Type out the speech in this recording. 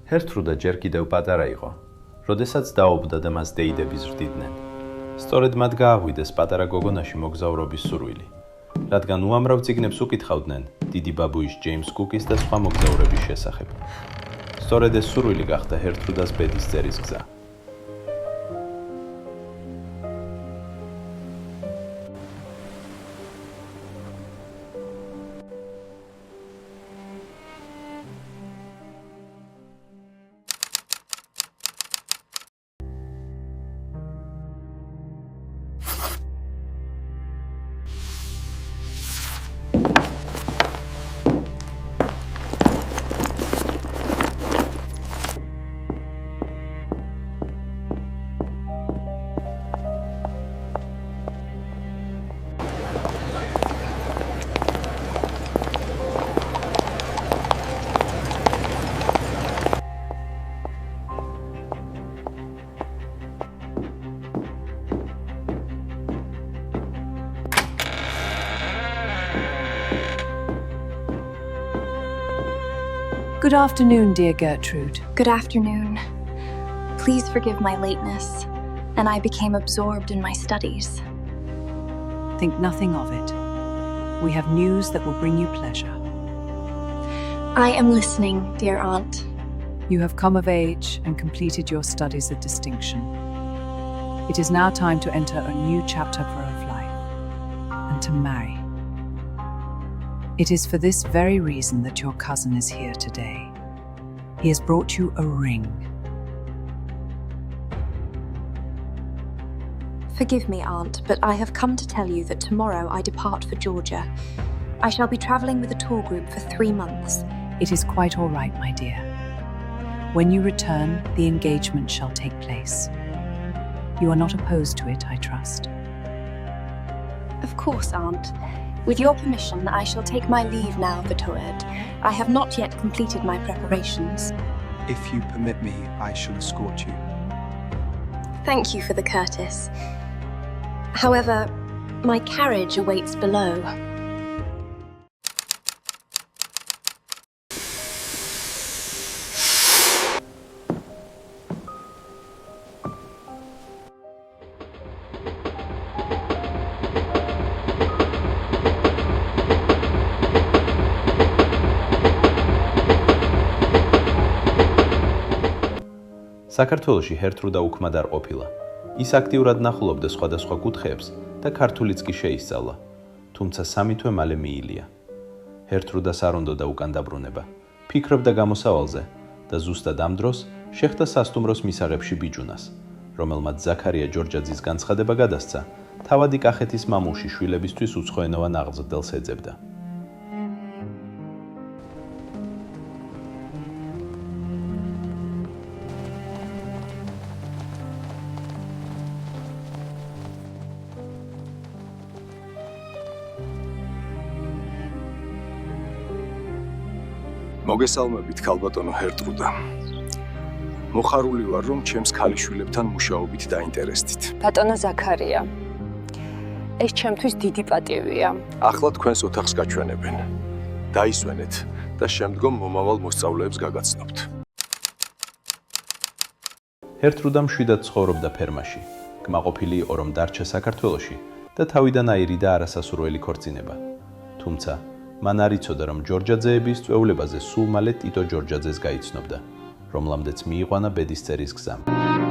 ჰერტრუდა ჯერ კიდევ პატარა იყო, როდესაც დაობდა და მას დეიდები ზრდიდნენ. სწორედ მათ გააღვიდეს პატარა გოგონაში მოგზაურობის სურვილი, რადგან უამრავ წიგნებს უკითხავდნენ დიდი ბაბუის ჯეიმს კუკის და სხვა მოგზაურების შესახებ. სწორედ ეს სურვილი გახდა ჰერტრუდას ბედის წერის გზა. Good afternoon, dear Gertrude. Good afternoon. Please forgive my lateness, and I became absorbed in my studies. Think nothing of it. We have news that will bring you pleasure. I am listening, dear aunt. You have come of age and completed your studies of distinction. It is now time to enter a new chapter of life and to marry. It is for this very reason that your cousin is here today. He has brought you a ring. Forgive me, aunt, but I have come to tell you that tomorrow I depart for Georgia. I shall be traveling with a tour group for 3 months. It is quite all right, my dear. When you return, the engagement shall take place. You are not opposed to it, I trust. Of course, aunt. With your permission, I shall take my leave now for Toward. I have not yet completed my preparations. If you permit me, I shall escort you. Thank you for the courtesy. However, my carriage awaits below. საქართველოში ჰერტრუდა უქმად არ ყოფილა. ის აქტიურად ნახულობდა სხვადასხვა კუთხეებს და ქართულიც კი შეისწავლა, თუმცა 3 თვე მალე მიილია. ჰერტრუდას არ უნდოდა უკან დაბრუნება, ფიქრობდა გამოსავალზე და ზუსტად ამ დროს შეხვდა სასტუმროს მისაღებში ბიჯუნას, რომელმაც ზაქარია ჯორჯაძის განცხადება გადასცა, თავადი კახეთის მამულში შვილებისთვის უცხოენოვან აღზრდელს ეძებდა. მოგესალმებით, ქალბატონო ჰერტრუდა. მოხარული ვარ, რომ ჩემს ქალიშვილებთან მუშაობით დაინტერესდით. ბატონო ზაქარია, ეს ჩემთვის დიდი პატივია. ახლა თქვენს ოთახს გაჩვენებენ. დაისვენეთ და შემდგომ მომავალ მოსწავლეებს გაგაცნობთ. ჰერტრუდა მშვიდად ცხოვრობდა ფერმაში, კმაყოფილი იყო, რომ დარჩა საქართველოში და თავიდან აირიდა არასასურველი ქორწინება. თუმცა მან არ იცოდა, რომ ჯორჯაძეების წვეულებაზე სულ მალე ტიტო ჯორჯაძეს გაიცნობდა, რომლამდეც მიიყვანა ბედის წერის გზამ.